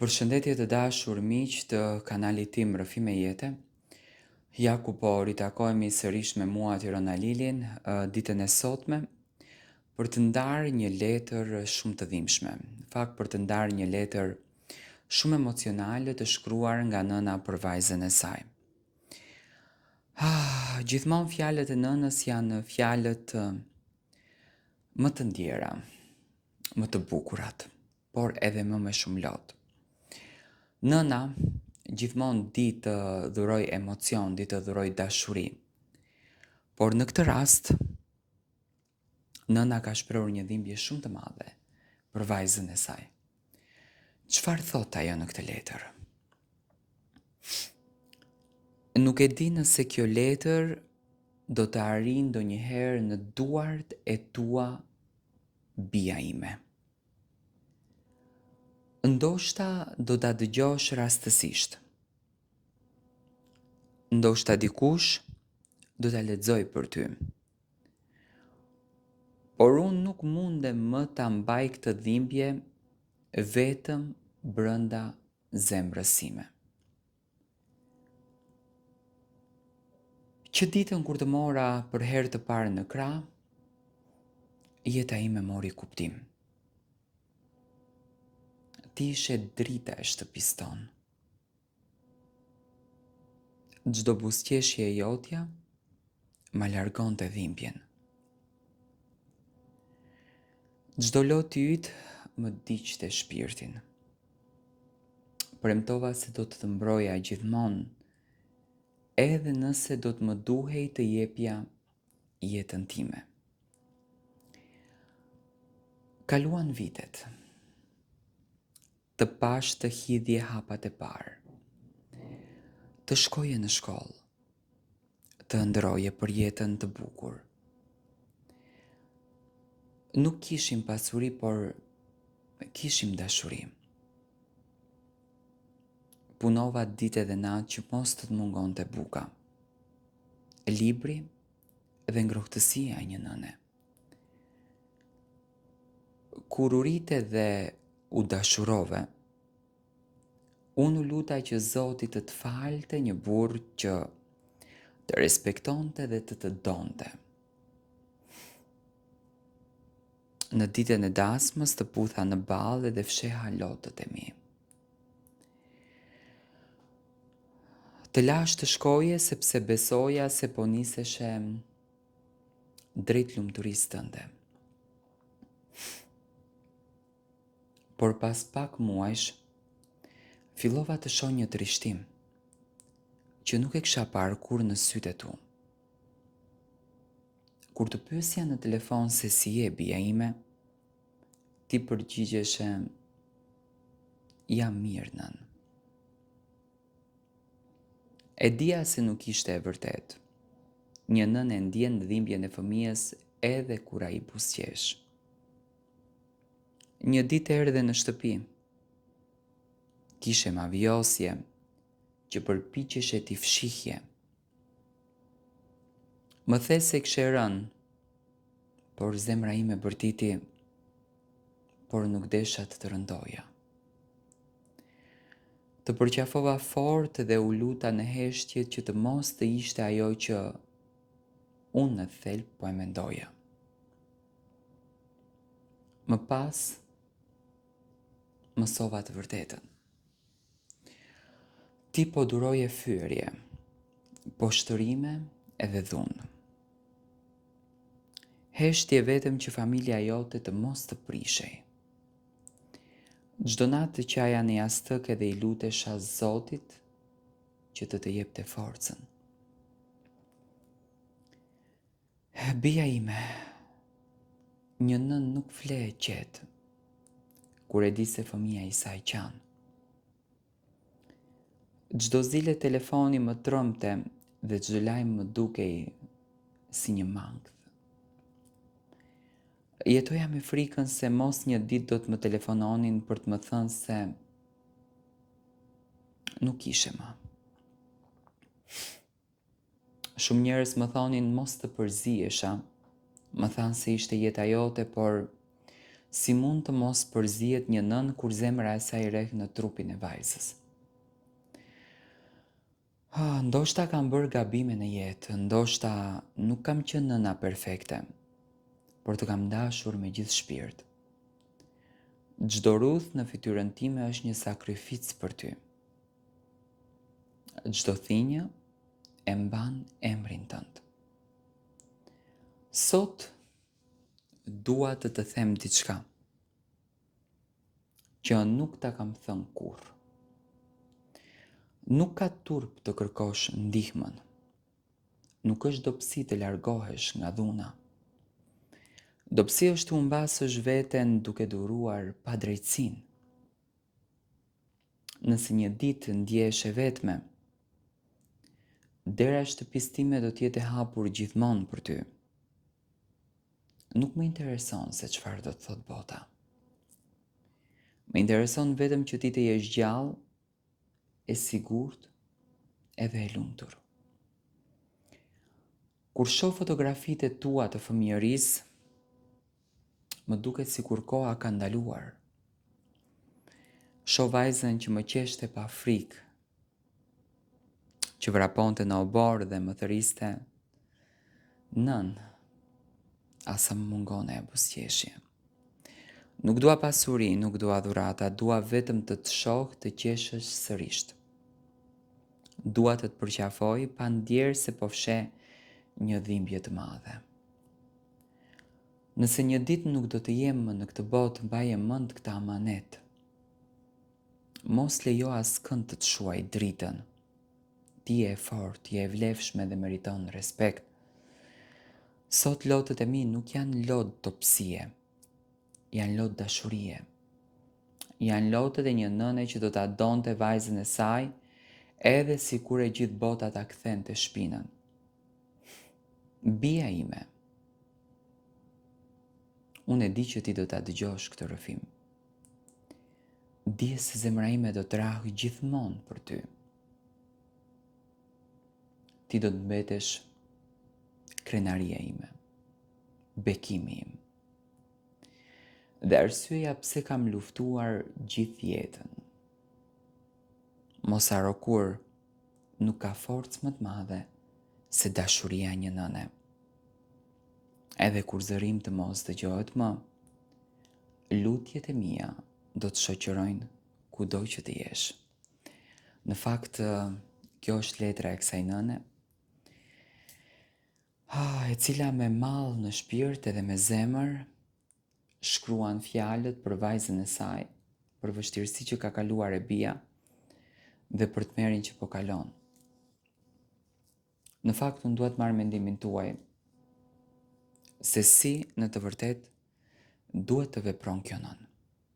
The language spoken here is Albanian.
Përshëndetje të dashur miq të kanalit tim Rrëfime Jete. Ja ku po ritakohemi sërish me mua Tirona Lilin ditën e sotme për të ndarë një letër shumë të dhimbshme. Në fakt për të ndarë një letër shumë emocionale të shkruar nga nëna për vajzën e saj. Gjithmonë fjalët e nënës janë fjalët më të ndjera, më të bukurat, por edhe më me shumë lot. Nëna gjithmonë di të dhuroj emocion, di të dhuroj dashuri. Por në këtë rast, nëna ka shprehur një dhimbje shumë të madhe për vajzën e saj. Çfarë thot ajo në këtë letër? Nuk e di nëse kjo letër do të arrijë ndonjëherë në duart e tua, bija ime. Ndoshta do ta dëgjosh rastësisht. Ndoshta dikush do ta lexoj për ty. Por unë nuk mundem më ta mbaj këtë dhimbje vetëm brenda zemrës sime. Që ditën kur të mora për herë të parë në krah, jeta ime mori kuptim. Ti ishe drita e shtëpisë tonë. Çdo buzëqeshje e jotja ma largonte dhimbjen. Çdo loti yt më diqte shpirtin. Premtova se do të të mbroja gjithmonë, edhe nëse do të më duhej të jepja jetën time. Kaluan vitet. Të pash të hidhje hapat e parë. Të shkoje në shkollë. Të ndroje për jetën të bukur. Nuk kishim pasuri, por kishim dashuri. Punova ditë dhe natë që mos të mungonte buka, libri dhe ngrohtësia e një nëne. Kur u rite dhe u dashurove, unë u luta që Zoti të të falte një burr që të respektonte dhe të donte. Në ditën e dasmës të putha në ballë dhe fsheha lotët e mi. Të lash të shkoje sepse besoja se po niseshe drejt lumturisë tënde. Por pas pak muajsh, fillova të shoh një trishtim që nuk e kisha parë kur në sytë e tu. Kur të pyesja në telefon se si je bija ime, ti përgjigjeshe, jam mirë nën. E dija se nuk ishte e vërtet. Një nën e ndjen dhimbjen e fëmijës edhe kur ai buzëqesh. Një ditë erdhe në shtëpi. Kishe mavjosje që përpiqeshe t'i fshihje. Më the se kishe rënë, por zemra ime bërtiti, por nuk desha të rëndoja. Të përqafova fort dhe u luta në heshtje që të mos të ishte ajo që unë në thelb po e mendoja. Më pas, mësova të vërtetën. Ti po duroje fyerje, poshtërime edhe dhunë. Heshtje vetëm që familja jote të mos të prishej. Çdo natë të qaja në jastëk edhe i lutesha Zotit që të jepte forcën. Bija ime, një nën nuk fle qetë, kur e di se fëmia i saj qanë. Çdo zile telefoni më trëmte dhe çdo lajm më dukej si një mangth. Jetoja me frikën se mos një ditë do të më telefononin për të më thënë se nuk ishe më. Shumë njerëz më thonin mos të përzihesha, më thanë se ishte jeta jote, por si mund të mos përzihet një nën kur zemra e saj rreh në trupin e vajzës. Ndoshta kam bërë gabime në jetë, ndoshta nuk kam qenë nëna perfekte, por të kam dashur me gjithë shpirt. Çdo rruth në fytyrën time është një sakrificë për ty. Çdo thinjë e mban emrin tënd. Sot dua të të them diçka që nuk ta kam thënë kurrë. Nuk ka turp të kërkosh ndihmën. Nuk është dobësi të largohesh nga dhuna. Dobësi është të humbasësh veten duke duruar padrejtësinë. Nëse një ditë ndjehesh e vetme, dera e shtëpisë time do të jetë e hapur gjithmonë për ty. Nuk më intereson se çfarë do të thotë bota. Më intereson vetëm që ti të jesh gjallë, e sigurt edhe e lumtur. Kur shoh fotografitë e tua të fëmijërisë, më duket sikur koha ka ndaluar. Shoh vajzën që më qeshte pa frikë, që vraponte në obor dhe më thëriste: "Nën, asa më mungon e buzëqeshje. Nuk dua pasuri, nuk dua dhurata, dua vetëm të të shoh të qeshësh sërish. Dua të të përqafoj pa ndjerë se po fsheh një dhimbje të madhe. Nëse një ditë nuk do të jem më në këtë botë, mbaje mend këtë amanet. Mos lejo askënd të të shuaj dritën. Ti je e fortë, je e vlefshme dhe meriton respekt. Sot lotët e mi nuk janë lot topsie, janë lot dashurie. Janë lotët e një nëne që do ta donte vajzën e saj, edhe si kur e gjithë bota ta kthente shpinën. Bia ime, unë e di që ti do ta dëgjosh këtë rrëfim. Dije se zemra ime do të rahë gjithmonë për ty. Ti do të mbetesh krenaria ime, bekimi im. Dhe arsyeja pse kam luftuar gjithë jetën. Mos haro kur nuk ka forcë më të madhe se dashuria e një nëne. Edhe kur zërim të mos dëgjohet më, lutjet e mia do të shoqërojnë kudo që të jesh. Në fakt, kjo është letra e kësaj nëne, e cila me mall në shpirt edhe me zemër shkruan fjalët për vajzën e saj, për vështirësi që ka kaluar e bia dhe për tmerrin që po kalon. Në fakt, unë dua të marr mendimin tuaj se si në të vërtet duhet të vepron kjo nën.